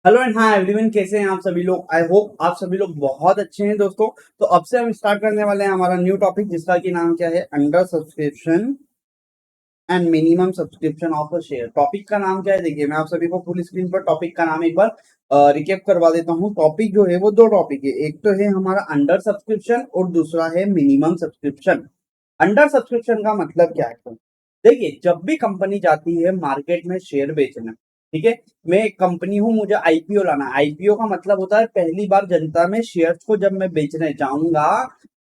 Hello and hi everyone, कैसे हैं आप सभी लोग। आई होप आप सभी लोग बहुत अच्छे हैं दोस्तों। तो अब से हम स्टार्ट करने वाले हैं हमारा न्यू टॉपिक, जिसका कि नाम क्या है, under subscription and minimum subscription of a share. Topic का नाम क्या है, देखिए मैं आप सभी को फुल स्क्रीन पर टॉपिक का नाम एक बार रिकेप करवा देता हूँ। टॉपिक जो है वो दो टॉपिक है, एक तो है हमारा अंडर सब्सक्रिप्शन और दूसरा है मिनिमम सब्सक्रिप्शन। अंडर सब्सक्रिप्शन का मतलब क्या है, देखिए जब भी कंपनी जाती है मार्केट में शेयर बेचने, ठीक है। मैं एक कंपनी हूं, मुझे आईपीओ लाना है। आईपीओ का मतलब होता है पहली बार जनता में शेयर्स को जब मैं बेचने जाऊंगा,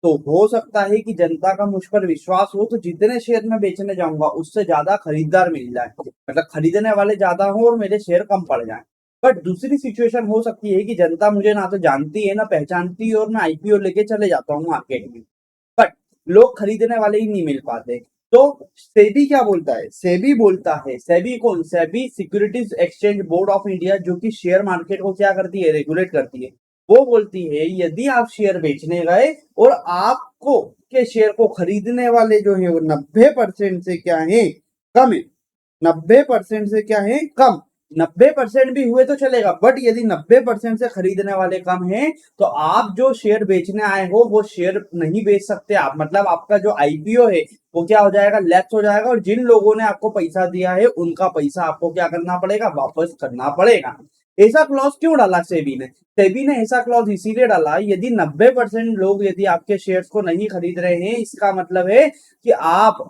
तो हो सकता है कि जनता का मुझ पर विश्वास हो, तो जितने शेयर मैं बेचने जाऊंगा उससे ज्यादा खरीदार मिल जाए, मतलब खरीदने वाले ज्यादा हो और मेरे शेयर कम पड़ जाए। बट दूसरी सिचुएशन हो सकती है कि जनता मुझे ना तो जानती है ना पहचानती है, और मैं आईपीओ लेके चले जाता हूँ मार्केट में, बट लोग खरीदने वाले ही नहीं मिल पाते। तो सेबी क्या बोलता है, सेबी बोलता है, सेबी कौन, SEBI securities exchange board of India, जो कि शेयर मार्केट को क्या करती है, रेगुलेट करती है। वो बोलती है यदि आप शेयर बेचने गए और आपको के शेयर को खरीदने वाले जो है वो 90% से क्या है, कम है, 90% से क्या है, कम। 90% भी हुए तो चलेगा, बट यदि 90% से खरीदने वाले कम है, तो आप जो शेयर बेचने आए हो वो शेयर नहीं बेच सकते आप, मतलब आपका जो आईपीओ है वो क्या हो जाएगा, लैप्स हो जाएगा, और जिन लोगों ने आपको पैसा दिया है उनका पैसा आपको क्या करना पड़ेगा, वापस करना पड़ेगा। ऐसा क्लॉज क्यों डाला सेबी ने, सेबी ने ऐसा क्लॉज इसीलिए डाला, यदि 90% लोग यदि आपके शेयर्स को नहीं खरीद रहे हैं, इसका मतलब है कि आप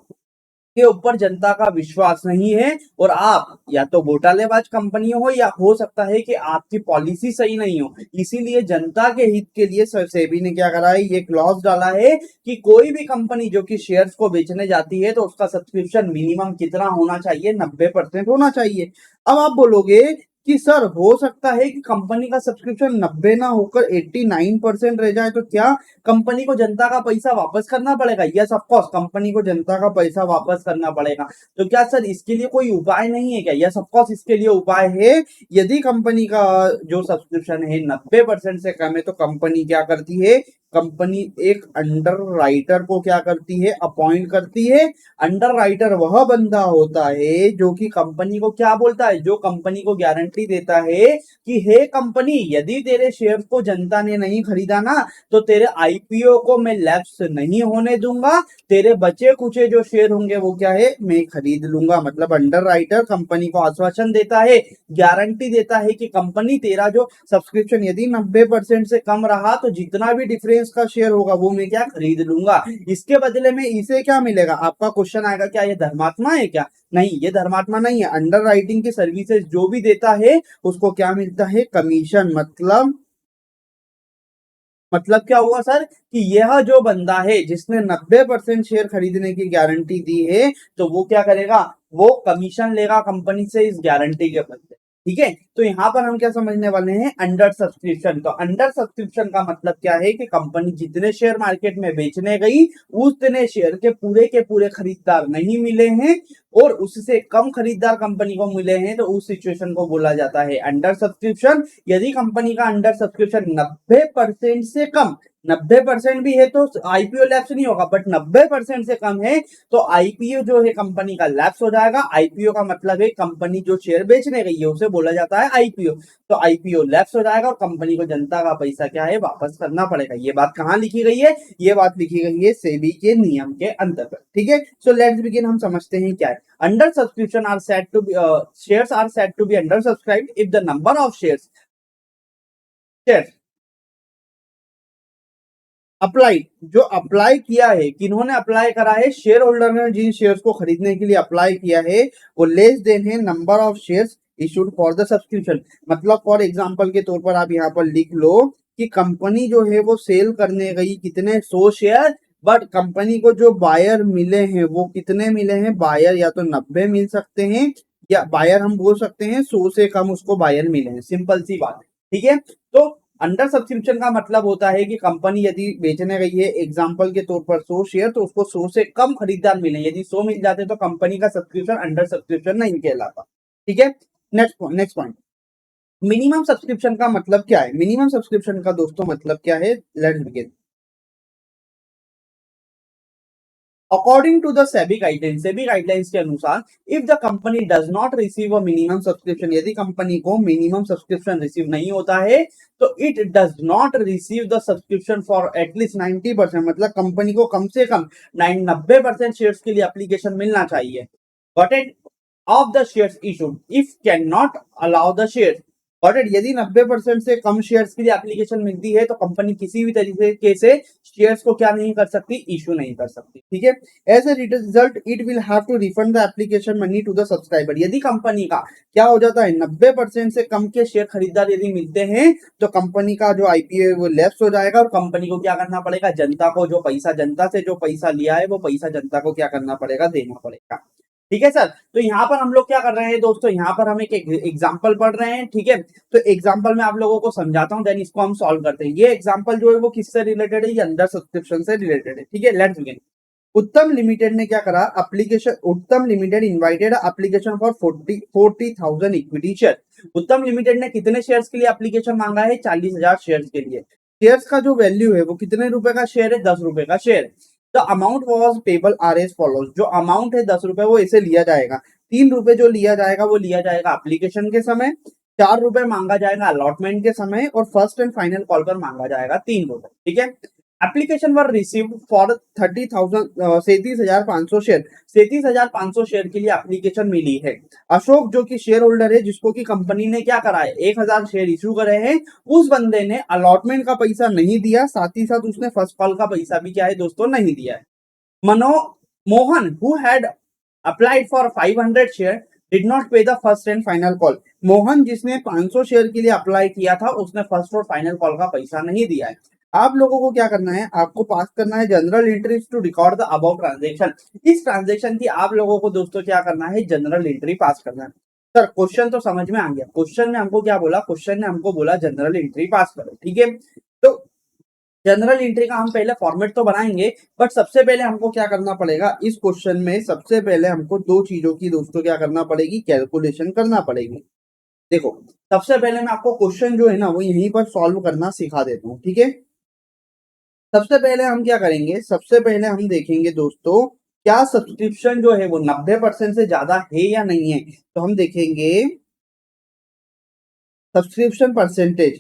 के ऊपर जनता का विश्वास नहीं है, और आप या तो घोटालेबाज कंपनी हो, या हो सकता है कि आपकी पॉलिसी सही नहीं हो। इसीलिए जनता के हित के लिए सेबी ने क्या करा है, ये क्लॉज डाला है कि कोई भी कंपनी जो कि शेयर्स को बेचने जाती है, तो उसका सब्सक्रिप्शन मिनिमम कितना होना चाहिए, 90% होना चाहिए। अब आप बोलोगे कि सर हो सकता है कि कंपनी का सब्सक्रिप्शन 90 ना होकर 89% रह जाए, तो क्या कंपनी को जनता का पैसा वापस करना पड़ेगा? यस ऑफ कोर्स, कंपनी को जनता का पैसा वापस करना पड़ेगा। तो क्या सर इसके लिए कोई उपाय नहीं है क्या? यस ऑफ कोर्स, इसके लिए उपाय है। यदि कंपनी का जो सब्सक्रिप्शन है 90% से कम है, तो कंपनी क्या करती है, कंपनी एक अंडर राइटर को क्या करती है, अपॉइंट करती है। अंडर राइटर वह बंदा होता है जो कि कंपनी को क्या बोलता है, जो कंपनी को गारंटी देता है कि हे कंपनी, यदि तेरे शेयर को जनता ने नहीं खरीदा ना, तो तेरे आईपीओ को मैं लैप्स नहीं होने दूंगा, तेरे बचे कुचे जो शेयर होंगे वो क्या है, मैं खरीद लूंगा। मतलब अंडर राइटर कंपनी को आश्वासन देता है, गारंटी देता है कि कंपनी तेरा जो सब्सक्रिप्शन यदि 90% से कम रहा, तो जितना भी डिफरेंस का शेयर होगा वो मैं क्या खरीद लूंगा। इसके बदले में इसे क्या मिलेगा? आपका क्वेश्चन आएगा, क्या ये धर्मात्मा है क्या? नहीं, ये धर्मात्मा नहीं है। अंडर राइटिंग की सर्विसेज जो भी देता है उसको क्या मिलता है, कमीशन। मतलब क्या हुआ सर, कि यह जो बंदा है जिसने 90% शेयर खरीदने की गारंटी दी है, तो वो क्या करेगा, वो कमीशन लेगा कंपनी से इस गारंटी के बदले। ठीक है, तो यहां पर हम क्या समझने वाले हैं, अंडर सब्सक्रिप्शन। तो अंडर सब्सक्रिप्शन का मतलब क्या है कि कंपनी जितने शेयर मार्केट में बेचने गई, उतने शेयर के पूरे खरीदार नहीं मिले हैं, और उससे कम खरीदार कंपनी को मिले हैं, तो उस सिचुएशन को बोला जाता है अंडर सब्सक्रिप्शन। यदि कंपनी का अंडर सब्सक्रिप्शन 90% से कम, 90% भी है तो आईपीओ लैप्स नहीं होगा, बट 90% से कम है तो आईपीओ जो है कंपनी का लैप्स हो जाएगा। आईपीओ का मतलब है कंपनी जो शेयर बेचने गई है उसे बोला जाता है आईपीओ। तो आईपीओ लैप्स हो जाएगा और कंपनी को जनता का पैसा क्या है, वापस करना पड़ेगा। ये बात कहां लिखी गई है, ये बात लिखी गई है सेबी के नियम के अंतर्गत। ठीक है, सो लेट्स बिगिन। हम समझते हैं क्या है। Under subscription are said to be, shares are said to be undersubscribed if the number of shares apply, जो अप्लाई किया है, किन्होंने अप्लाई करा है, शेयर होल्डर ने जिन शेयर्स को खरीदने के लिए अप्लाई किया है, वो लेस देन है number of shares issued for the subscription. मतलब फॉर एग्जांपल के तौर पर आप यहाँ पर लिख लो कि कंपनी जो है वो सेल करने गई कितने, 100 शेयर, बट कंपनी को जो बायर मिले हैं वो कितने मिले हैं, बायर या तो 90 मिल सकते हैं, या बायर हम बोल सकते हैं 100 से कम उसको बायर मिले हैं। सिंपल सी बात है। ठीक है, तो अंडर सब्सक्रिप्शन का मतलब होता है कि कंपनी यदि बेचने गई है एग्जांपल के तौर पर 100 शेयर, तो उसको 100 से कम खरीदार मिले, यदि 100 मिल जाते तो कंपनी का सब्सक्रिप्शन अंडर सब्सक्रिप्शन नहीं कहलाता। ठीक है, नेक्स्ट पॉइंट, मिनिमम सब्सक्रिप्शन का मतलब क्या है। मिनिमम सब्सक्रिप्शन का दोस्तों मतलब क्या है, let's begin. According to the SEBI guidelines के अनुसार if the company does not receive a minimum subscription, यदि कंपनी को मिनिमम सब्सक्रिप्शन रिसीव नहीं होता है तो it does not receive the subscription for at least 90%, मतलब कंपनी को कम से कम 90% शेयर्स के लिए एप्लीकेशन मिलना चाहिए। Got it? Of the shares issued if can not allow the share. और यदि 90% से कम शेयर्स के लिए एप्लीकेशन मिलती है तो कंपनी किसी भी तरीके से शेयर्स को क्या नहीं कर सकती, इशू नहीं कर सकती। ठीक है, as a result it will have to refund the application money to the subscriber. यदि कंपनी का क्या हो जाता है, 90% से कम के शेयर खरीदार यदि मिलते हैं तो कंपनी का जो आईपीओ है वो लैप्स हो जाएगा और कंपनी को क्या करना पड़ेगा, जनता को जो पैसा, जनता से जो पैसा लिया है वो पैसा जनता को क्या करना पड़ेगा, देना पड़ेगा। ठीक है सर, तो यहाँ पर हम लोग क्या कर रहे हैं दोस्तों, यहाँ पर हम एक एग्जाम्पल पढ़ रहे हैं। ठीक है, तो एग्जाम्पल में आप लोगों को समझाता हूँ, देन इसको हम सॉल्व करते हैं। ये एग्जाम्पल जो है वो किससे रिलेटेड है, ये अंडर सब्सक्रिप्शन से रिलेटेड है। ठीक है, लेट्स बिगिन। उत्तम लिमिटेड ने क्या करा, एप्लीकेशन, उत्तम limited invited application for 40,000 equity share. उत्तम लिमिटेड ने कितने शेयर्स के लिए एप्लीकेशन मांगा है, 40,000 शेयर्स के लिए। शेयर्स का जो वैल्यू है वो कितने रुपए का शेयर है, 10 रुपए का share. The amount was payable are as follows, जो अमाउंट है 10 रुपए वो ऐसे लिया जाएगा। 3 रुपए जो लिया जाएगा वो लिया जाएगा एप्लीकेशन के समय, 4 रुपए मांगा जाएगा अलॉटमेंट के समय और फर्स्ट एंड फाइनल कॉल पर मांगा जाएगा 3 रुपए। ठीक है, application were received for 30,000 37,500 share, 37,500 share के लिए एप्लीकेशन मिली है। अशोक जो कि शेयर होल्डर है, जिसको कि कंपनी ने क्या करा है, 1,000 शेयर इशू करे हैं, उस बंदे ने अलॉटमेंट का पैसा नहीं दिया, साथ ही साथ उसने फर्स्ट कॉल का पैसा भी क्या है दोस्तों, नहीं दिया है। Mohan who had applied for 500 share did not pay the first and final call. Mohan जिसने 500 शेयर के लिए अप्लाई किया था, उसने फर्स्ट और फाइनल कॉल का पैसा नहीं दिया है। आप लोगों को क्या करना है, आपको पास करना है general entries to record the about transaction. इस ट्रांजेक्शन की आप लोगों को दोस्तों क्या करना है, जनरल एंट्री पास करना है। सर क्वेश्चन तो समझ में आ गया, क्वेश्चन ने हमको क्या बोला, क्वेश्चन ने हमको बोला जनरल एंट्री पास करो। ठीक है, तो जनरल एंट्री का हम पहले फॉर्मेट तो बनाएंगे, बट सबसे पहले हमको क्या करना पड़ेगा, इस क्वेश्चन में सबसे पहले हमको दो चीजों की दोस्तों क्या करना पड़ेगी, कैलकुलेशन करना पड़ेगी। देखो, सबसे पहले मैं आपको क्वेश्चन जो है ना वो यहीं पर सॉल्व करना सिखा देता हूँ। ठीक है, सबसे पहले हम क्या करेंगे, सबसे पहले हम देखेंगे दोस्तों क्या सब्सक्रिप्शन जो है वो 90% से ज्यादा है या नहीं है। तो हम देखेंगे सब्सक्रिप्शन परसेंटेज।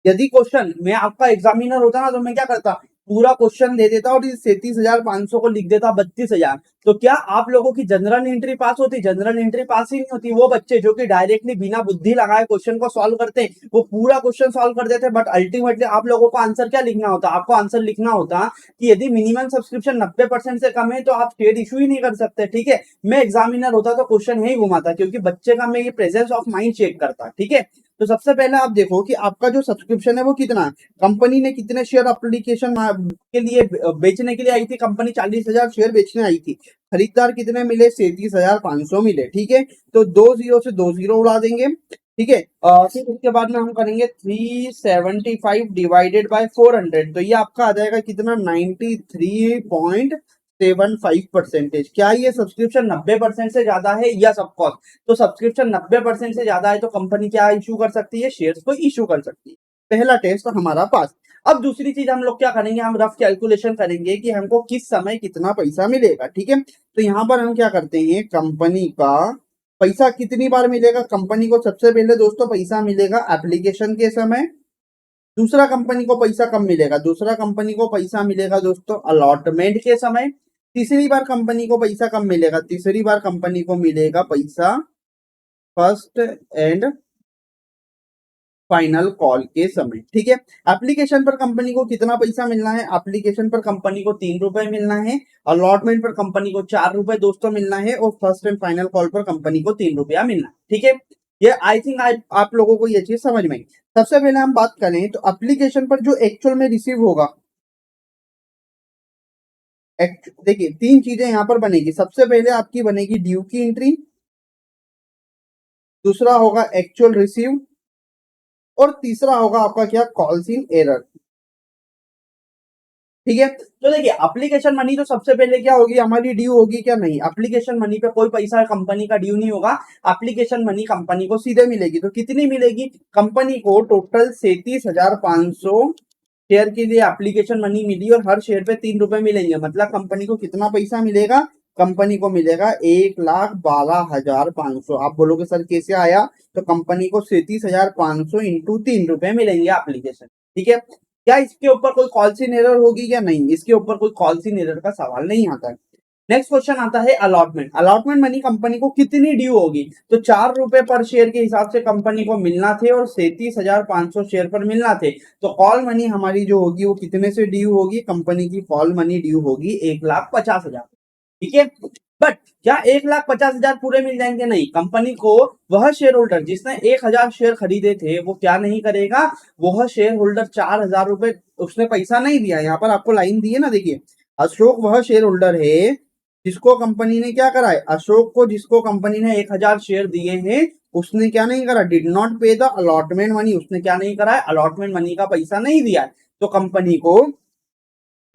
यदि क्वेश्चन मैं आपका एग्जामिनर होता ना तो मैं क्या करता, पूरा क्वेश्चन दे देता और 37,500 को लिख देता 32,000, तो क्या आप लोगों की जनरल एंट्री पास होती, जनरल एंट्री पास ही नहीं होती। वो बच्चे जो कि डायरेक्टली बिना बुद्धि लगाए क्वेश्चन को सॉल्व करते हैं वो पूरा क्वेश्चन सॉल्व कर देते, बट अल्टीमेटली आप लोगों को आंसर क्या लिखना होता, आपको आंसर लिखना होता कि यदि मिनिमम सब्सक्रिप्शन 90% से कम है तो आप शेयर इशू ही नहीं कर सकते। ठीक है, मैं एग्जामिनर होता तो क्वेश्चन यही घुमाता, क्योंकि बच्चे का मैं ये प्रेजेंस ऑफ माइंड चेक करता। ठीक है, तो सबसे पहले आप देखो कि आपका जो सब्सक्रिप्शन है वो कितना है, कंपनी ने कितने शेयर एप्लीकेशन के लिए बेचने के लिए आई थी, कंपनी 40,000 शेयर बेचने आई थी, खरीदार कितने मिले, 37,500 मिले। ठीक है, तो 2 जीरो से 2 जीरो उड़ा देंगे। ठीक है, फिर उसके बाद में हम करेंगे 375 डिवाइडेड बाय 400, तो ये आपका आ जाएगा कितना, 93.75%। क्या ये सब्सक्रिप्शन 90% से ज्यादा है, यस ऑफ कोर्स। तो सब्सक्रिप्शन 90% से ज्यादा है तो कंपनी क्या इशू कर सकती है, शेयर्स को इशू कर सकती है। पहला टेस्ट हमारा पास। अब दूसरी चीज हम लोग क्या करेंगे, हम रफ कैलकुलेशन करेंगे कि हमको किस समय कितना पैसा मिलेगा। ठीक है, तो यहाँ पर हम क्या करते हैं, कंपनी का पैसा कितनी बार मिलेगा, कंपनी को सबसे पहले दोस्तों पैसा मिलेगा एप्लीकेशन के समय। दूसरा कंपनी को पैसा कब मिलेगा, दूसरा कंपनी को पैसा मिलेगा दोस्तों अलॉटमेंट के समय। तीसरी बार कंपनी को पैसा कब मिलेगा, तीसरी बार कंपनी को मिलेगा पैसा फर्स्ट एंड फाइनल कॉल के समय। ठीक है, एप्लीकेशन पर कंपनी को कितना पैसा मिलना है, एप्लीकेशन पर कंपनी को 3 रुपए मिलना है, अलॉटमेंट पर कंपनी को 4 रुपए दोस्तों मिलना है और फर्स्ट एंड फाइनल कॉल पर कंपनी को 3 रुपया मिलना है। ठीक है, ये आई थिंक आप लोगों को ये चीज समझ में आई। सबसे पहले हम बात करें तो एप्लीकेशन पर जो एक्चुअल में रिसीव होगा, देखिए 3 चीजें यहाँ पर बनेगी। सबसे पहले आपकी बनेगी ड्यू की एंट्री, दूसरा होगा एक्चुअल रिसीव और तीसरा होगा आपका क्या, कॉल्स इन एरर। ठीक है। तो देखिए एप्लीकेशन मनी तो सबसे पहले क्या होगी, हमारी ड्यू होगी क्या, नहीं, एप्लीकेशन मनी पे कोई पैसा कंपनी का ड्यू नहीं होगा। एप्लीकेशन मनी कंपनी को सीधे मिलेगी। तो कितनी मिलेगी कंपनी को, टोटल 37,500 शेयर के लिए एप्लीकेशन मनी मिली और हर शेयर पे 3 रुपए मिलेंगे। मतलब कंपनी को कितना पैसा मिलेगा, कंपनी को मिलेगा 1,12,500। आप बोलोगे सर कैसे आया, तो कंपनी को 37,500 इंटू 3 रुपए मिलेंगे एप्लीकेशन। ठीक है। क्या इसके ऊपर कोई कॉल्सिंग एरर होगी क्या, नहीं, इसके ऊपर कोई कॉल्सिंग एरर का सवाल नहीं आता है। नेक्स्ट क्वेश्चन आता है अलॉटमेंट। अलॉटमेंट मनी कंपनी को कितनी ड्यू होगी, तो 4 रुपए पर शेयर के हिसाब से कंपनी को मिलना थे और 37,500 शेयर पर मिलना थे। तो कॉल मनी हमारी जो होगी वो कितने से ड्यू होगी, कंपनी की कॉल मनी ड्यू होगी 1,50,000। ठीक है। बट क्या 1,50,000 पूरे मिल जाएंगे, नहीं, कंपनी को वह शेयर होल्डर जिसने 1,000 शेयर खरीदे थे वो क्या नहीं करेगा, वह शेयर होल्डर 4,000 रुपए उसने पैसा नहीं दिया। यहाँ पर आपको लाइन दी है ना, देखिए, अशोक वह शेयर होल्डर है जिसको कंपनी ने क्या करा है, अशोक को जिसको कंपनी ने 1,000 शेयर दिए हैं उसने क्या नहीं करा, did not pay the allotment money, उसने क्या नहीं करा है, अलॉटमेंट मनी का पैसा नहीं दिया है। तो कंपनी को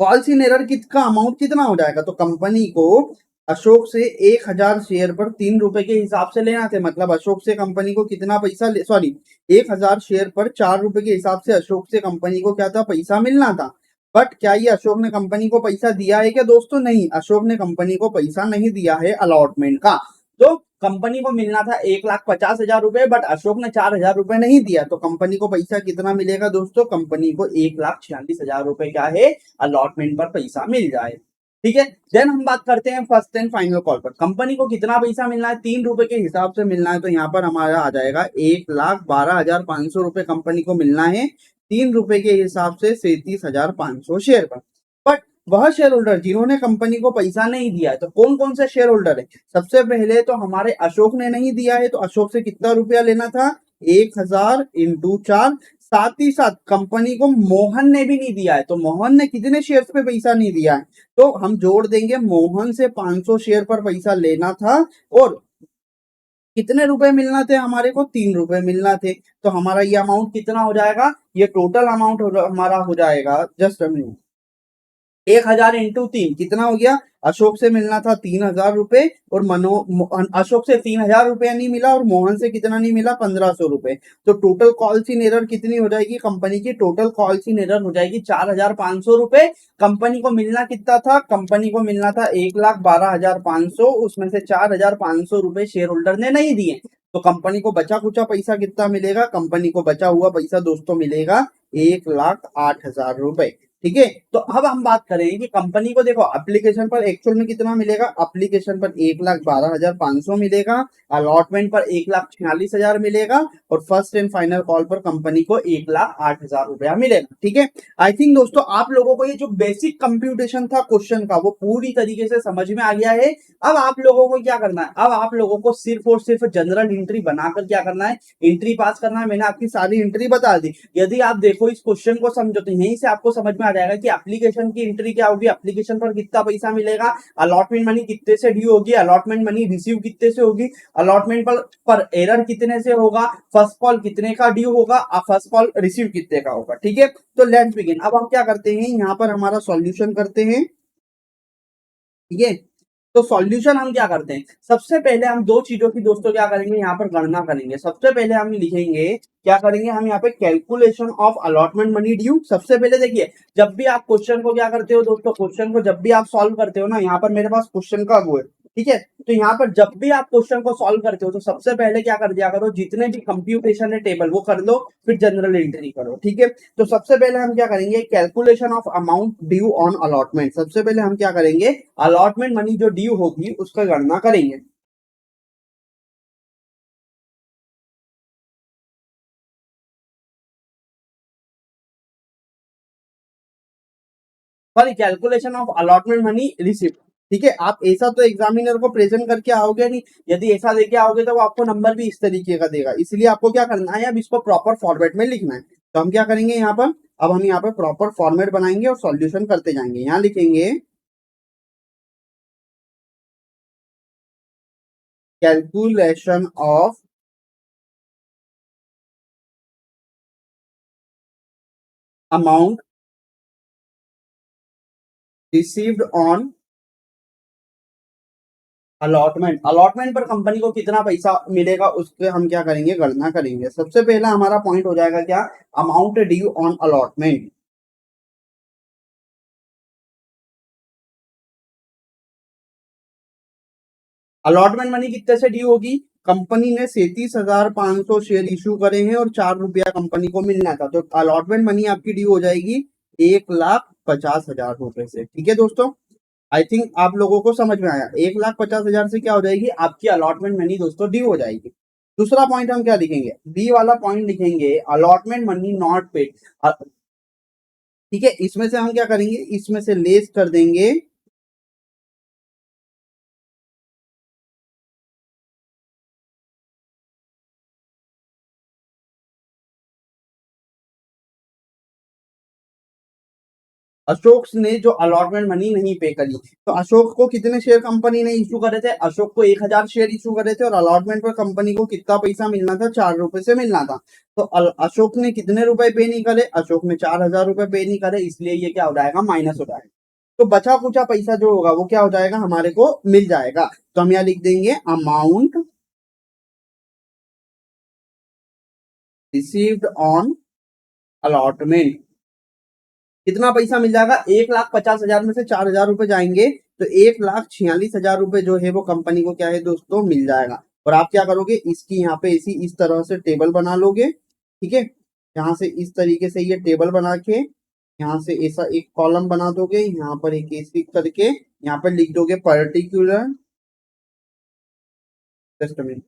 फॉल्स इन एरर का अमाउंट कितना हो जाएगा, तो कंपनी को अशोक से 1,000 शेयर पर 3 रुपए के हिसाब से लेना थे। मतलब अशोक से कंपनी को कितना पैसा, सॉरी, 1,000 शेयर पर 4 रुपए के हिसाब से अशोक से कंपनी को क्या था, पैसा मिलना था। बट क्या ये अशोक ने कंपनी को पैसा दिया है क्या दोस्तों, नहीं, अशोक ने कंपनी को पैसा नहीं दिया है अलॉटमेंट का। तो कंपनी को मिलना था 1,50,000 रुपए, बट अशोक ने 4,000 रुपए नहीं दिया। तो कंपनी को पैसा कितना मिलेगा दोस्तों, कंपनी को 1,46,000 रुपए क्या है, अलॉटमेंट पर पैसा मिल जाए। ठीक है। देन हम बात करते हैं फर्स्ट एंड फाइनल कॉल पर। कंपनी को कितना पैसा मिलना है, 3 रुपए के हिसाब से मिलना है। तो यहाँ पर हमारा आ जाएगा 1,12,500 रुपए कंपनी को मिलना है 3 रुपए के हिसाब से 37,500 शेयर पर। बट वह शेयर होल्डर जिन्होंने कंपनी को पैसा नहीं दिया है, तो कौन कौन से शेयर होल्डर है, सबसे पहले तो हमारे अशोक ने नहीं दिया है। तो अशोक से कितना रुपया लेना था, 1,000 इंटू 4। साथ ही साथ कंपनी को मोहन ने भी नहीं दिया है। तो मोहन ने कितने शेयर्स पे पैसा नहीं दिया है, तो हम जोड़ देंगे, मोहन से 500 शेयर पर पैसा लेना था और कितने रुपए मिलना थे हमारे को, 3 रुपए मिलना थे। तो हमारा ये अमाउंट कितना हो जाएगा, ये टोटल अमाउंट हमारा हो जाएगा, जस्ट 1,000 इंटू 3 कितना हो गया, अशोक से मिलना था 3,000 रुपए और अशोक से 3,000 रुपया नहीं मिला और मोहन से कितना नहीं मिला, 1,500 रुपए। तो टोटल कॉल्स इन एरर कितनी हो जाएगी, कंपनी की टोटल कॉल्स इन एरर हो जाएगी 4,500 रुपए। कंपनी को मिलना कितना था, कंपनी को मिलना था 1,12,500, उसमें से 4,500 रुपए शेयर होल्डर ने नहीं दिए। तो कंपनी को बचा कुचा पैसा कितना मिलेगा, कंपनी को बचा हुआ पैसा दोस्तों मिलेगा 1,08,000 रुपए। ठीक है। तो अब हम बात करें कि कंपनी को देखो एप्लीकेशन पर एक्चुअल में कितना मिलेगा, एप्लीकेशन पर 1,12,500 मिलेगा, अलॉटमेंट पर 1,46,000 मिलेगा और फर्स्ट एंड फाइनल कॉल पर कंपनी को 1,08,000 रुपया मिलेगा। ठीक है। आई थिंक दोस्तों आप लोगों को ये जो बेसिक कंप्यूटेशन था क्वेश्चन का वो पूरी तरीके से समझ में आ गया है। अब आप लोगों को क्या करना है, अब आप लोगों को सिर्फ और सिर्फ जनरल एंट्री बनाकर क्या करना है, एंट्री पास करना है। मैंने आपकी सारी एंट्री बता दी। यदि आप देखो इस क्वेश्चन को समझो तो यहीं से आपको समझ में आ जाएगा कि एप्लीकेशन की एंट्री क्या होगी, एप्लीकेशन पर कितना पैसा मिलेगा, अलॉटमेंट मनी कितने से ड्यू होगी, अलॉटमेंट मनी रिसीव कितने से होगी, अलॉटमेंट पर एरर कितने से होगा, फर्स्ट कॉल कितने का ड्यू होगा, फर्स्ट कॉल रिसीव कितने का होगा। ठीक है। तो लेट्स बिगिन। अब हम क्या करते हैं, यहाँ पर हमारा सॉल्यूशन करते हैं। ठीक है। तो सॉल्यूशन हम क्या करते हैं, सबसे पहले हम दो चीजों की दोस्तों क्या करेंगे, यहाँ पर गणना करेंगे। सबसे पहले हम लिखेंगे, क्या करेंगे हम यहाँ पे, calculation of allotment money due. सबसे पहले देखिए, जब भी आप क्वेश्चन को क्या करते हो दोस्तों, क्वेश्चन को जब भी आप सॉल्व करते हो ना, यहाँ पर मेरे पास क्वेश्चन का वो है। ठीक है। तो यहाँ पर जब भी आप क्वेश्चन को सॉल्व करते हो तो सबसे पहले क्या कर दिया करो, जितने भी कंप्यूटेशन है टेबल वो कर लो, फिर जनरल एंट्री करो। ठीक है। तो सबसे पहले हम क्या करेंगे, calculation of amount due on allotment. सबसे पहले हम क्या करेंगे, अलॉटमेंट मनी जो ड्यू होगी उसका गणना करेंगे। Sorry, calculation of allotment money receipt. ठीक है। आप ऐसा तो एग्जामिनर को प्रेजेंट करके आओगे नहीं, यदि ऐसा देके आओगे तो वो आपको नंबर भी इस तरीके का देगा। इसलिए आपको क्या करना है, अब इसको प्रॉपर फॉर्मेट में लिखना है। तो हम क्या करेंगे यहाँ पर, अब हम यहाँ पर प्रॉपर फॉर्मेट बनाएंगे और सॉल्यूशन करते जाएंगे। यहाँ लिखेंगे calculation of amount received on allotment. Allotment पर कंपनी को कितना पैसा मिलेगा उस पर हम क्या करेंगे, गणना करेंगे। सबसे पहला हमारा पॉइंट हो जाएगा क्या, amount due on allotment. Allotment money कितने से ड्यू होगी, कंपनी ने 37,500 शेयर इशू करे हैं और 4 रुपया कंपनी को मिलना था, तो अलॉटमेंट मनी आपकी ड्यू हो जाएगी 1,50,000 रुपए से। ठीक है दोस्तों, आई थिंक आप लोगों को समझ में आया। 1,50,000 से क्या हो जाएगी, आपकी अलॉटमेंट मनी दोस्तों ड्यू हो जाएगी। दूसरा पॉइंट हम क्या लिखेंगे, बी वाला पॉइंट लिखेंगे, अलॉटमेंट मनी नॉट पेड। ठीक है, इसमें से हम क्या करेंगे, इसमें से लेस कर देंगे अशोक ने जो अलॉटमेंट मनी नहीं पे करी। तो अशोक को कितने शेयर कंपनी ने इशू करे थे, अशोक को 1,000 शेयर इशू करे थे और अलॉटमेंट पर कंपनी को कितना पैसा मिलना था, 4 रुपए से मिलना था। तो अशोक ने कितने रुपए पे नहीं करे, अशोक ने 4,000 रुपए पे नहीं करे, इसलिए ये क्या हो जाएगा, माइनस हो जाएगा। तो बचा कुचा पैसा जो होगा वो क्या हो जाएगा, हमारे को मिल जाएगा। तो हम यहाँ लिख देंगे अमाउंट रिसीव्ड ऑन अलॉटमेंट। कितना पैसा मिल जाएगा, 1,50,000 में से 4,000 रुपए जाएंगे तो 1,46,000 रुपए जो है वो कंपनी को क्या है दोस्तों, मिल जाएगा। और आप क्या करोगे, इसकी यहाँ पे इस तरह से टेबल बना लोगे। ठीक है, यहाँ से इस तरीके से ये टेबल बना के यहाँ से ऐसा एक कॉलम बना दोगे, यहाँ पर एक ऐसी करके यहाँ पर लिख दोगे पर्टिकुलर, जस्ट मिनट,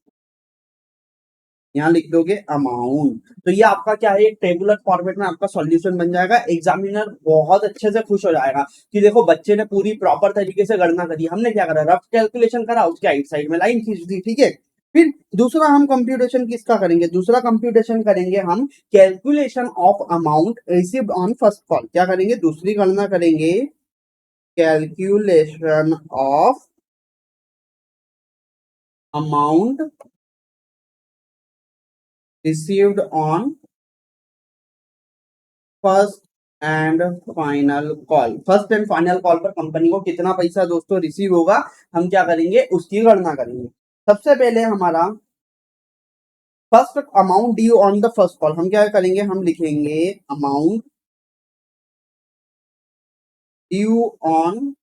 यहाँ लिख दोगे अमाउंट। तो ये आपका क्या है, एक टेबुलर फॉर्मेट में आपका सॉल्यूशन बन जाएगा। एग्जामिनर बहुत अच्छे से खुश हो जाएगा कि देखो बच्चे ने पूरी प्रॉपर तरीके से गणना करी। हमने क्या करा, रफ कैलकुलेशन करा, उसके राइट साइड में लाइन खींच दी। ठीक है, फिर दूसरा हम कंप्यूटेशन किसका करेंगे, दूसरा कंप्यूटेशन करेंगे हम calculation of amount received on first call. क्या करेंगे, दूसरी गणना करेंगे, calculation of amount received on first and final call. First and final call पर कंपनी को कितना पैसा दोस्तों रिसीव होगा, हम क्या करेंगे, उसकी गणना करेंगे। सबसे पहले हमारा first amount due on the first call, हम क्या करेंगे, हम लिखेंगे amount due on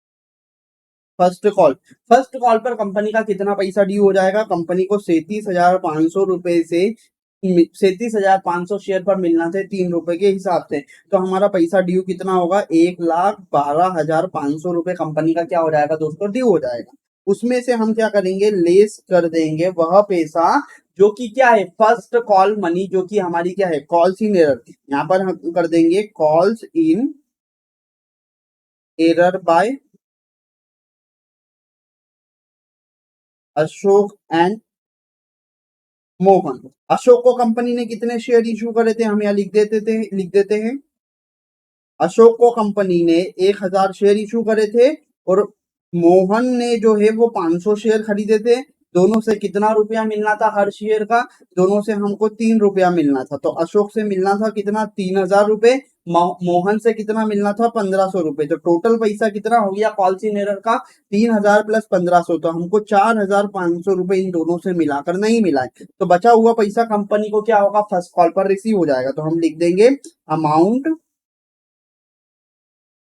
first call. First call पर कंपनी का कितना पैसा ड्यू हो जाएगा, कंपनी को 37,500 रुपए से 37,500 शेयर पर मिलना थे 3 रुपए के हिसाब से। तो हमारा पैसा ड्यू कितना होगा, 1,12,500 रुपए कंपनी का क्या हो जाएगा दोस्तों, ड्यू हो जाएगा। उसमें से हम क्या करेंगे, लेस कर देंगे वह पैसा जो कि क्या है, फर्स्ट कॉल मनी, जो कि हमारी क्या है, कॉल्स इन एरर। यहाँ पर हम कर देंगे calls in error bye Ashok and Mohan. Ashok को कंपनी ने कितने शेयर इशू करे थे, हम यहाँ लिख देते हैं। अशोक को कंपनी ने 1,000 शेयर इशू करे थे और मोहन ने जो है वो 500 शेयर खरीदे थे। दोनों से कितना रुपया मिलना था हर शेयर का, दोनों से हमको 3 रुपया मिलना था। तो अशोक से मिलना था कितना, 3,000 रुपए, मोहन से कितना मिलना था, 1,500 रुपए। तो टोटल पैसा कितना हो गया पॉलिसी एरर का, 3,000 प्लस 1,500, तो हमको 4,500 रुपए इन दोनों से मिलाकर नहीं मिला है। तो बचा हुआ पैसा कंपनी को क्या होगा, फर्स्ट कॉल पर रिसीव हो जाएगा। तो हम लिख देंगे amount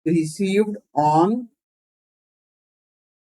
received on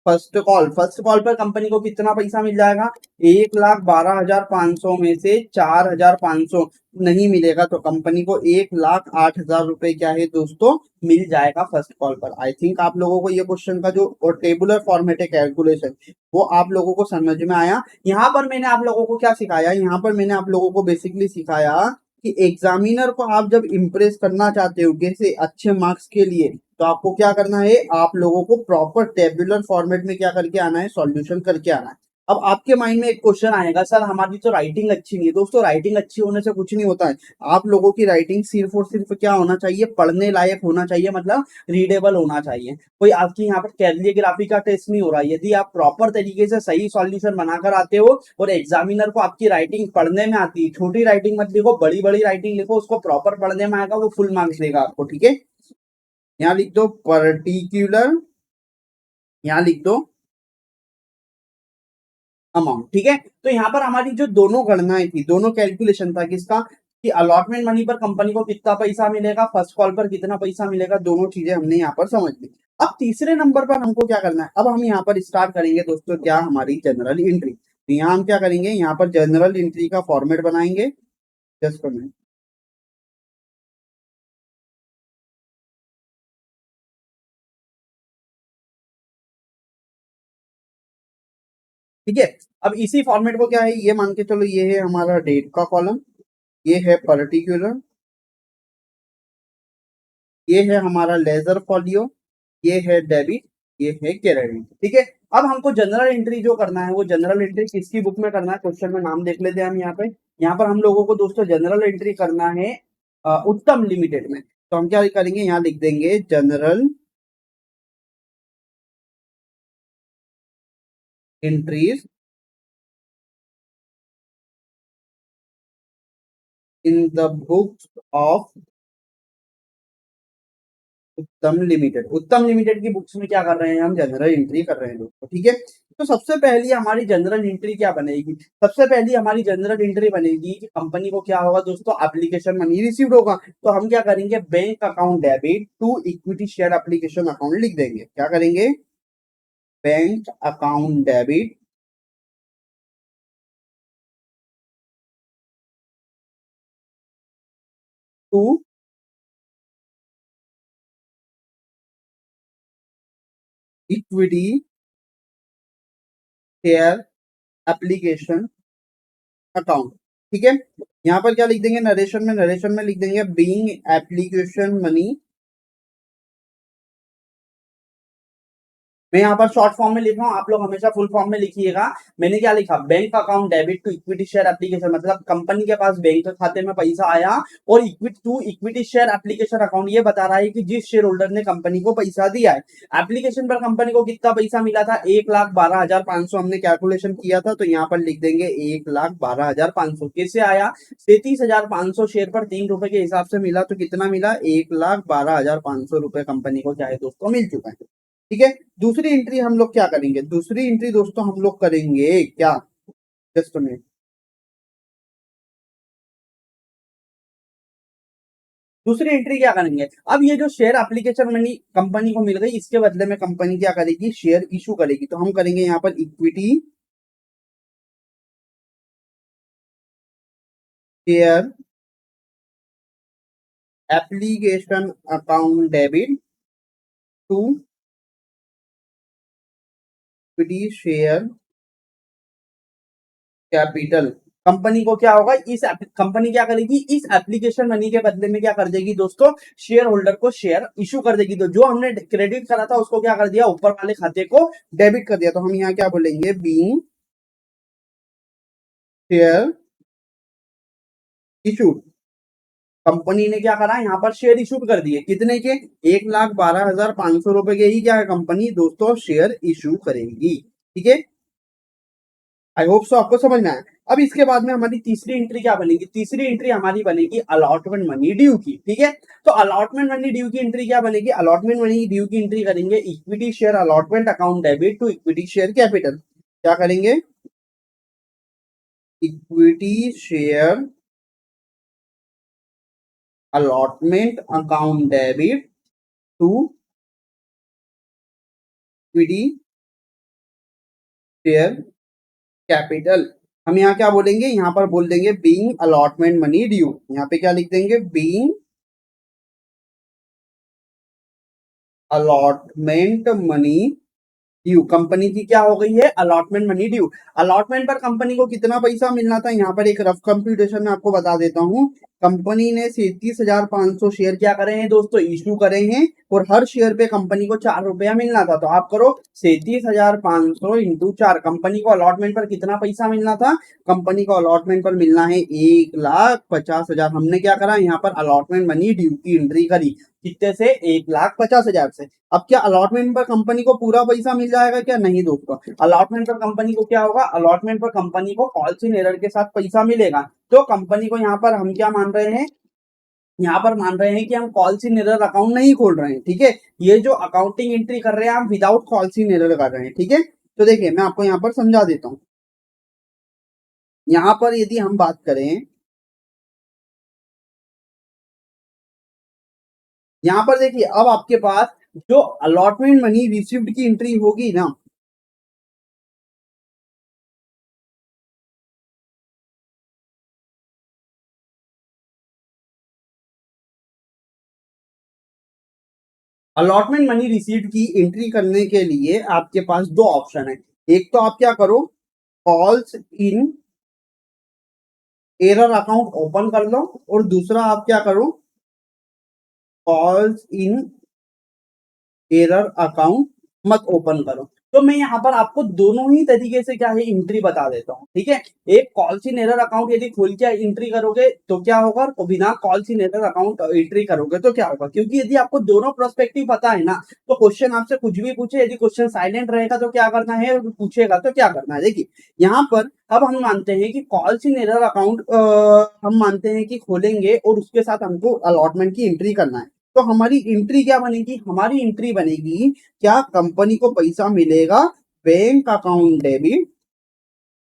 first call. First call पर कंपनी को कितना पैसा मिल जाएगा, 1,12,500 में से 4,500 नहीं मिलेगा तो कंपनी को 1,08,000 रुपए क्या है दोस्तों, मिल जाएगा फर्स्ट कॉल पर। आई थिंक आप लोगों को ये क्वेश्चन का जो टेबुलर फॉर्मेट है कैलकुलेशन, वो आप लोगों को समझ में आया। यहाँ पर मैंने आप लोगों को क्या सिखाया, यहाँ पर मैंने आप लोगों को बेसिकली सिखाया कि एग्जामिनर को आप जब इम्प्रेस करना चाहते हो कैसे, अच्छे मार्क्स के लिए, तो आपको क्या करना है, आप लोगों को प्रॉपर टेबुलर फॉर्मेट में क्या करके आना है, सॉल्यूशन करके आना है। अब आपके माइंड में एक क्वेश्चन आएगा, सर हमारी तो राइटिंग अच्छी नहीं है। दोस्तों राइटिंग अच्छी होने से कुछ नहीं होता है। आप लोगों की राइटिंग सिर्फ और सिर्फ क्या होना चाहिए, पढ़ने लायक होना चाहिए, मतलब रीडेबल होना चाहिए। कोई आपकी यहाँ पर कैलिग्राफी का टेस्ट नहीं हो रहा है। यदि आप प्रॉपर तरीके से सही सॉल्यूशन बनाकर आते हो और एग्जामिनर को आपकी राइटिंग पढ़ने में आती है, छोटी राइटिंग मत लिखो, बड़ी बड़ी राइटिंग लिखो, उसको प्रॉपर पढ़ने में आएगा, वो फुल मार्क्स देगा आपको। ठीक है, यहाँ लिख दो पर्टिकुलर, यहाँ लिख दो अमाउंट। ठीक है, तो यहाँ पर हमारी जो दोनों गणनाएं थी, दोनों कैलकुलेशन था किसका, कि अलॉटमेंट मनी पर कंपनी को कितना पैसा मिलेगा, फर्स्ट कॉल पर कितना पैसा मिलेगा, दोनों चीजें हमने यहाँ पर समझ ली। अब तीसरे नंबर पर हमको क्या करना है, अब हम यहाँ पर स्टार्ट करेंगे दोस्तों क्या, हमारी जनरल एंट्री। तो यहाँ हम क्या करेंगे, यहाँ पर जनरल एंट्री का फॉर्मेट बनाएंगे। Just minute. ठीक है, अब इसी फॉर्मेट को क्या है, ये मान के चलो, ये है हमारा डेट का कॉलम, ये है पर्टिकुलर, ये है हमारा लेजर फॉलियो, ये है डेबिट, ये है क्रेडिट। ठीक है, अब हमको जनरल एंट्री जो करना है, वो जनरल एंट्री किसकी बुक में करना है, क्वेश्चन में नाम देख लेते हैं हम यहाँ पे। यहाँ पर हम लोगों को दोस्तों जनरल एंट्री करना है उत्तम लिमिटेड में। तो हम क्या करेंगे, यहाँ लिख देंगे general entries in the books of उत्तम लिमिटेड। उत्तम लिमिटेड की बुक्स में क्या कर रहे हैं, हम जनरल एंट्री कर रहे हैं दोस्तों। ठीक है, तो सबसे पहली हमारी जनरल एंट्री क्या बनेगी, सबसे पहली हमारी जनरल एंट्री बनेगी कि कंपनी को क्या होगा दोस्तों, एप्लीकेशन मनी रिसीव्ड होगा। तो हम क्या करेंगे, bank account debit to equity share application account लिख देंगे। क्या करेंगे, bank account debit to equity share application account. ठीक है, यहाँ पर क्या लिख देंगे, नरेशन में, नरेशन में लिख देंगे बीइंग एप्लीकेशन मनी। मैं यहाँ पर शॉर्ट फॉर्म में लिख रहा हूँ, आप लोग हमेशा फुल फॉर्म में लिखिएगा। मैंने क्या लिखा, bank account debit to equity share application, मतलब कंपनी के पास बैंक खाते में पैसा आया, और equity to equity share application account ये बता रहा है कि जिस शेयर होल्डर ने कंपनी को पैसा दिया है। एप्लीकेशन पर कंपनी को कितना पैसा मिला था, 1,12,500 हमने कैलकुलेशन किया था, तो यहाँ पर लिख देंगे 1,12,500। कैसे आया, 33,500 शेयर पर 3 रुपए के हिसाब से मिला, तो कितना मिला, 1,12,500 रुपए कंपनी को क्या है दोस्तों, मिल चुका है। ठीक है, दूसरी एंट्री हम लोग क्या करेंगे, दूसरी एंट्री दोस्तों हम लोग करेंगे क्या, जस्ट में, दूसरी एंट्री क्या करेंगे, अब ये जो शेयर एप्लीकेशन मनी कंपनी को मिल गई, इसके बदले में कंपनी क्या करेगी, शेयर इशू करेगी। तो हम करेंगे यहाँ पर equity share application account debit to equity share capital. Company को क्या होगा, इस कंपनी क्या करेगी, इस एप्लीकेशन मनी के बदले में क्या कर देगी दोस्तों, शेयर होल्डर को शेयर इशू कर देगी। तो जो हमने क्रेडिट करा था उसको क्या कर दिया, ऊपर वाले खाते को डेबिट कर दिया। तो हम यहाँ क्या बोलेंगे, बीइंग शेयर इशू, कंपनी ने क्या करा, यहाँ पर शेयर इशू कर दिए, कितने के, 1,12,500 रुपए के ही क्या है, कंपनी दोस्तों शेयर इशू करेगी। ठीक है, आई होप सो आपको समझ में आया। अब इसके बाद में हमारी तीसरी एंट्री क्या बनेगी, तीसरी एंट्री हमारी बनेगी अलॉटमेंट मनी ड्यू की। ठीक है, तो अलॉटमेंट मनी ड्यू की एंट्री क्या बनेगी, अलॉटमेंट मनी ड्यू की एंट्री करेंगे equity share allotment account debit to equity share capital. क्या करेंगे, equity share allotment account debit to equity share capital. हम यहाँ क्या बोलेंगे, यहाँ पर बोल देंगे बीइंग अलॉटमेंट मनी ड्यू। यहाँ पे क्या लिख देंगे, being allotment money due. Company की क्या हो गई है, अलॉटमेंट मनी ड्यू। अलॉटमेंट पर कंपनी को कितना पैसा मिलना था, यहाँ पर एक रफ कंप्यूटेशन में आपको बता देता हूँ। कंपनी ने 37,500 शेयर क्या करे हैं दोस्तों, इश्यू करे हैं, और हर शेयर पे कंपनी को 4 रुपया मिलना था। तो आप करो 37,500 इंटू 4, कंपनी को अलॉटमेंट पर कितना पैसा मिलना था, कंपनी को अलॉटमेंट पर मिलना है 1,50,000। हमने क्या करा, यहाँ पर अलॉटमेंट मनी ड्यू की एंट्री करी, कितने से, 1,50,000 से। अब क्या अलॉटमेंट पर कंपनी को पूरा पैसा मिल जाएगा क्या, नहीं दोस्तों, अलॉटमेंट पर कंपनी को क्या होगा, अलॉटमेंट पर कंपनी को कॉल्स इन एरर के साथ पैसा मिलेगा। तो कंपनी को यहाँ पर हम क्या मान रहे हैं, यहाँ पर मान रहे हैं कि हम कॉल्स इन एरर अकाउंट नहीं खोल रहे हैं, ठीक है। ये जो अकाउंटिंग एंट्री कर रहे हैं हम विदाउट कॉल्स इन एरर कर रहे हैं, ठीक है। तो देखिए मैं आपको यहाँ पर समझा देता हूँ। यहाँ पर यदि हम बात करें, यहाँ पर देखिए अब आपके पास जो अलॉटमेंट मनी रिसीव्ड की एंट्री होगी ना, अलॉटमेंट मनी रिसीव्ड की एंट्री करने के लिए आपके पास दो ऑप्शन है। एक तो आप क्या करो, calls in arrear account open कर लो, और दूसरा आप क्या करो, कॉल्स इन एरर अकाउंट मत ओपन करो। तो मैं यहाँ पर आपको दोनों ही तरीके से क्या है एंट्री बता देता हूँ, ठीक है। एक कॉल्स इन एरर अकाउंट यदि खोल के एंट्री करोगे तो क्या होगा, और बिना calls in arrear account entry करोगे तो क्या होगा। क्योंकि यदि आपको दोनों प्रोस्पेक्टिव पता है ना, तो क्वेश्चन आपसे कुछ भी पूछे, यदि क्वेश्चन साइलेंट रहेगा तो क्या करना है, पूछेगा तो क्या करना है। देखिए यहाँ पर अब हम मानते हैं कि कॉल्स इन एरर अकाउंट हम मानते हैं कि खोलेंगे और उसके साथ हमको अलॉटमेंट की एंट्री करना है। तो हमारी एंट्री क्या बनेगी, हमारी एंट्री बनेगी, क्या कंपनी को पैसा मिलेगा बैंक अकाउंट डेबिट।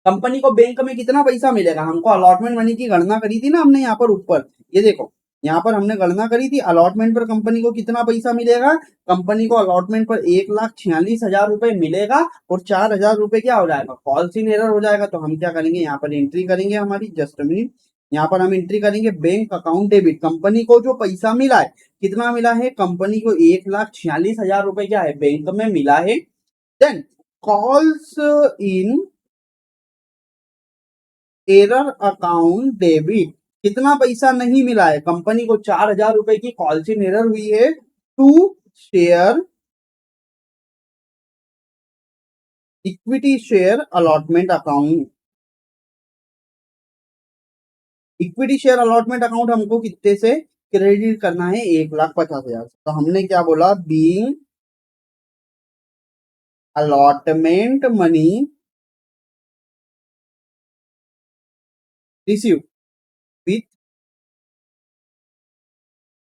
कंपनी को बैंक में कितना पैसा मिलेगा, हमको अलॉटमेंट मनी की गणना करी थी ना हमने यहाँ पर ऊपर, ये देखो यहाँ पर हमने गणना करी थी अलॉटमेंट पर कंपनी को कितना पैसा मिलेगा। कंपनी को अलॉटमेंट पर 1,46,000 रुपए मिलेगा, और 4,000 रुपए क्या हो जाएगा, कॉल्स इन एरर हो जाएगा। तो हम क्या करेंगे, यहाँ पर एंट्री करेंगे हमारी, जस्ट मिनट, यहाँ पर हम एंट्री करेंगे बैंक अकाउंट डेबिट। कंपनी को जो पैसा मिला है, कितना मिला है, कंपनी को 1,46,000 रुपए क्या है बैंक में मिला है। Then calls in arrear account debit, कितना पैसा नहीं मिला है, कंपनी को 4,000 रुपए की कॉल्स इन एरर हुई है to share equity share allotment account. Equity share allotment account हमको कितने से क्रेडिट करना है, 1,50,000। तो हमने क्या बोला, being allotment money receive with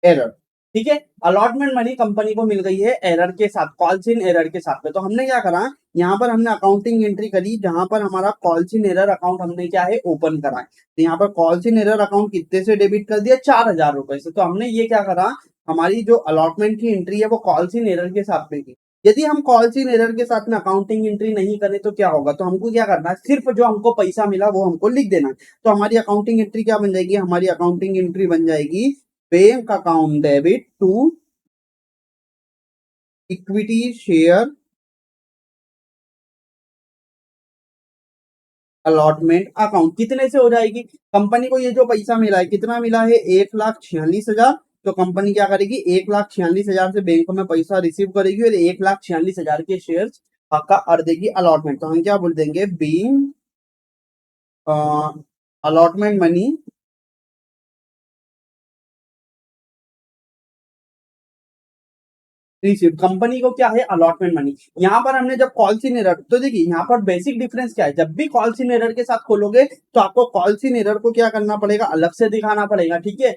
error, ठीक है। अलॉटमेंट मनी कंपनी को मिल गई है एरर के साथ, कॉल्स इन एरर के साथ में। तो हमने क्या करा, यहाँ पर हमने अकाउंटिंग एंट्री करी जहां पर हमारा कॉल्स इन एरर अकाउंट हमने क्या है ओपन करा है। तो यहाँ पर कॉल्स इन एरर अकाउंट कितने से डेबिट कर दिया, 4,000 रुपए से। तो हमने ये क्या करा, हमारी जो अलॉटमेंट की एंट्री है वो कॉल्स इन एरर के साथ में की। यदि हम कॉल्स इन एरर के साथ में अकाउंटिंग एंट्री नहीं करें तो क्या होगा, तो हमको क्या करना है, सिर्फ जो हमको पैसा मिला वो हमको लिख देना है। तो हमारी अकाउंटिंग एंट्री क्या बन जाएगी, हमारी अकाउंटिंग एंट्री बन जाएगी bank account debit to equity share allotment account. कितने से हो जाएगी, कंपनी को ये जो पैसा मिला है कितना मिला है, 1,46,000। तो कंपनी क्या करेगी, 1,46,000 से बैंक में पैसा रिसीव करेगी और 1,46,000 के शेयर का कर देगी अलॉटमेंट। तो हम क्या बोल देंगे, being allotment money receive, company को क्या है अलॉटमेंट मनी। यहाँ पर हमने जब कॉल्स इन एरर, तो देखिए यहाँ पर बेसिक डिफरेंस क्या है, जब भी कॉल्स इन एरर के साथ खोलोगे तो आपको कॉल्स इन एरर को क्या करना पड़ेगा, अलग से दिखाना पड़ेगा, ठीक है।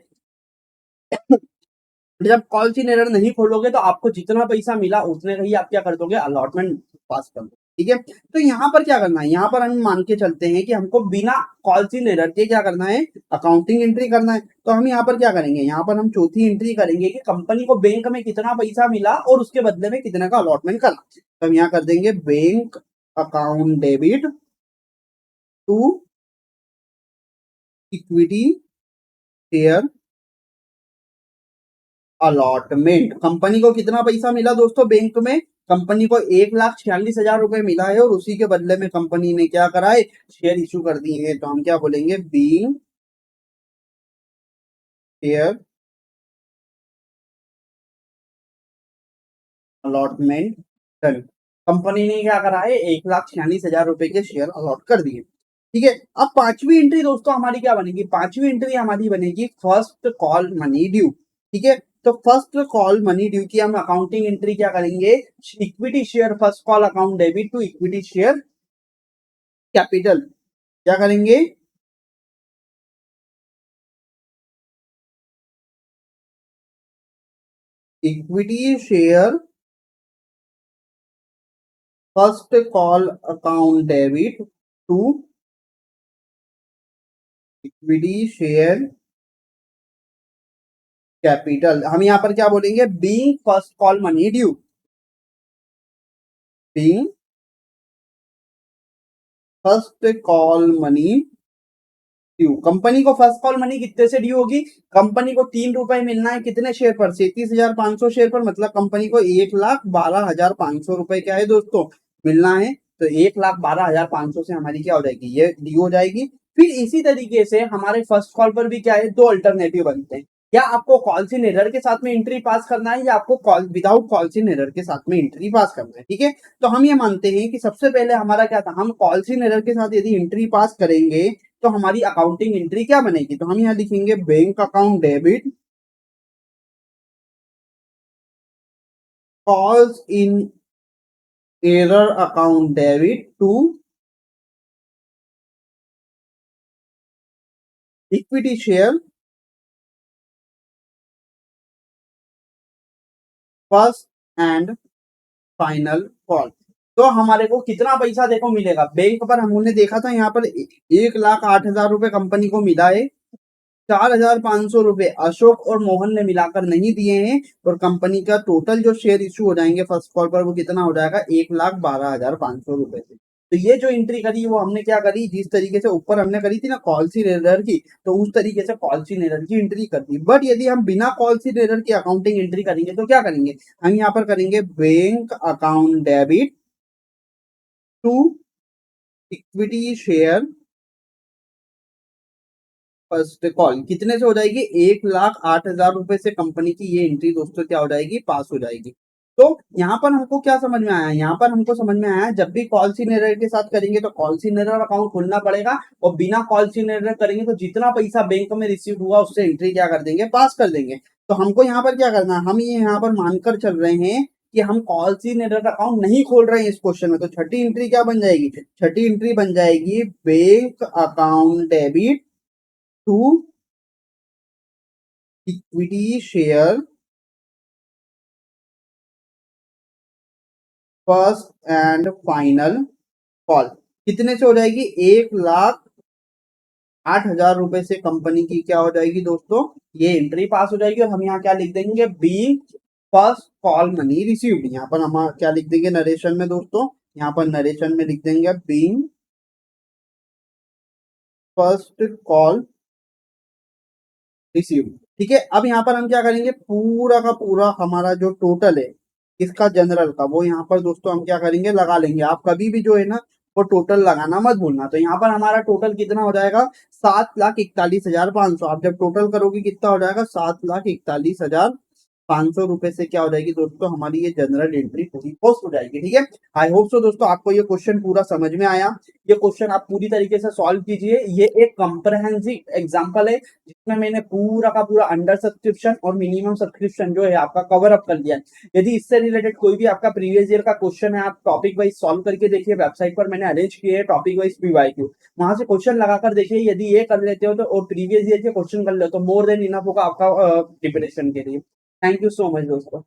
जब कॉल्स इन एरर नहीं खोलोगे तो आपको जितना पैसा मिला उतने का ही आप क्या कर दोगे, अलॉटमेंट पास कर दो, ठीक है। तो यहाँ पर क्या करना है, यहाँ पर हम मान के चलते हैं कि हमको बिना कॉल्स इन एरर के क्या करना है, अकाउंटिंग एंट्री करना है। तो हम यहाँ पर क्या करेंगे, यहाँ पर हम चौथी एंट्री करेंगे कि कंपनी को बैंक में कितना पैसा मिला और उसके बदले में कितने का अलॉटमेंट करना। तो हम यहाँ कर देंगे bank account debit to equity share allotment. Company को कितना पैसा मिला दोस्तों बैंक में, कंपनी को 1,46,000 रुपए मिला है, और उसी के बदले में कंपनी ने क्या करा है, शेयर इशू कर दिए हैं। तो हम क्या बोलेंगे, being share allotment done. Company ने क्या करा है, 1,46,000 रुपए के शेयर अलॉट कर दिए, ठीक है। अब पांचवी एंट्री दोस्तों हमारी क्या बनेगी, पांचवी एंट्री हमारी बनेगी फर्स्ट कॉल मनी ड्यू, ठीक है। तो फर्स्ट कॉल मनी ड्यू की हम अकाउंटिंग एंट्री क्या करेंगे, equity share first call account debit to equity share capital, क्या करेंगे, equity share first call account debit to equity share capital. हम यहाँ पर क्या बोलेंगे, being first call money due, being first call money due. Company को first call money कितने से ड्यू होगी, कंपनी को 3 रुपए मिलना है कितने शेयर पर, 37,500 शेयर पर, मतलब कंपनी को 1,12,500 रुपए क्या है दोस्तों मिलना है। तो 1,12,500 से हमारी क्या हो जाएगी, ये ड्यू हो जाएगी। फिर इसी तरीके से हमारे फर्स्ट कॉल पर भी क्या है, दो अल्टरनेटिव बनते हैं। या आपको कॉल्स इन एरर के साथ में एंट्री पास करना है, या आपको call without calls in error के साथ में एंट्री पास करना है। ठीक है, तो हम ये मानते हैं कि सबसे पहले हमारा क्या था, हम कॉल्स इन एरर के साथ यदि एंट्री पास करेंगे तो हमारी अकाउंटिंग एंट्री क्या बनेगी, तो हम यहाँ लिखेंगे bank account debit calls in arrear account debit to equity share first and final call. तो हमारे को कितना पैसा देखो मिलेगा, बैंक पर हमने देखा था यहाँ पर 1,08,000 रुपए कंपनी को मिला है, 4,500 रुपए अशोक और मोहन ने मिलाकर नहीं दिए हैं, और कंपनी का टोटल जो शेयर इशू हो जाएंगे फर्स्ट कॉल पर वो कितना हो जाएगा, 1,12,500 रुपए से। तो ये जो एंट्री करी वो हमने क्या करी, जिस तरीके से ऊपर हमने करी थी ना कॉल्सी एरर की, तो उस तरीके से कॉल्सी एरर की एंट्री कर दी। बट यदि हम बिना कॉल्सी एरर की अकाउंटिंग एंट्री करेंगे तो क्या करेंगे, हम यहाँ पर करेंगे bank account debit to equity share first call, कितने से हो जाएगी, 1,08,000 रुपए से कंपनी की ये एंट्री दोस्तों क्या हो जाएगी, पास हो जाएगी। तो यहाँ पर हमको क्या समझ में आया, यहाँ पर हमको समझ में आया जब भी कॉल सी एरर के साथ करेंगे तो कॉल सी एरर अकाउंट खोलना पड़ेगा, और बिना कॉल सी एरर करेंगे तो जितना पैसा बैंक में रिसीव हुआ उससे एंट्री क्या कर देंगे, पास कर देंगे। तो हमको यहाँ पर क्या करना है, हम ये यहाँ पर मानकर चल रहे हैं कि हम कॉल सी एरर अकाउंट नहीं खोल रहे हैं इस क्वेश्चन में। तो छठी एंट्री क्या बन जाएगी, छठी एंट्री बन जाएगी bank account debit to equity share first and final call, कितने से हो जाएगी, 1,08,000 रुपए से कंपनी की क्या हो जाएगी दोस्तों, ये एंट्री पास हो जाएगी। और हम यहाँ क्या लिख देंगे, be first call money received. यहाँ पर हम क्या लिख देंगे नरेशन में दोस्तों, यहाँ पर नरेशन में लिख देंगे बीइंग फर्स्ट कॉल रिसीव। ठीक है, अब यहाँ पर हम क्या करेंगे, पूरा का पूरा हमारा जो टोटल है इसका जनरल का, वो यहाँ पर दोस्तों हम क्या करेंगे, लगा लेंगे। आप कभी भी जो है ना वो टोटल लगाना मत भूलना। तो यहाँ पर हमारा टोटल कितना हो जाएगा, 7,41,500। आप जब टोटल करोगे कितना हो जाएगा, 7,41,500 रुपए से क्या हो जाएगी दोस्तों, हमारी ये जनरल एंट्री पूरी पोस्ट हो जाएगी। ठीक है, आई होप सो दोस्तों आपको ये क्वेश्चन पूरा समझ में आया। ये क्वेश्चन आप पूरी तरीके से सॉल्व कीजिए। ये एक कंप्रहेंसिव एग्जांपल है जिसमें मैंने पूरा का पूरा अंडर सब्सक्रिप्शन और मिनिमम सब्सक्रिप्शन जो है आपका कवर अप कर दिया है। यदि इससे रिलेटेड कोई भी आपका प्रीवियस ईयर का क्वेश्चन है, आप टॉपिक वाइज सॉल्व करके देखिए। वेबसाइट पर मैंने अरेंज किए है टॉपिक वाइज पीवाईक्यू, वहां से क्वेश्चन लगाकर देखिए। यदि ये कर लेते हो तो और प्रीवियस ईयर के क्वेश्चन कर लेते हो, मोर देन इनफ होगा आपका प्रिपरेशन के लिए। थैंक यू सो मच दोस्तों।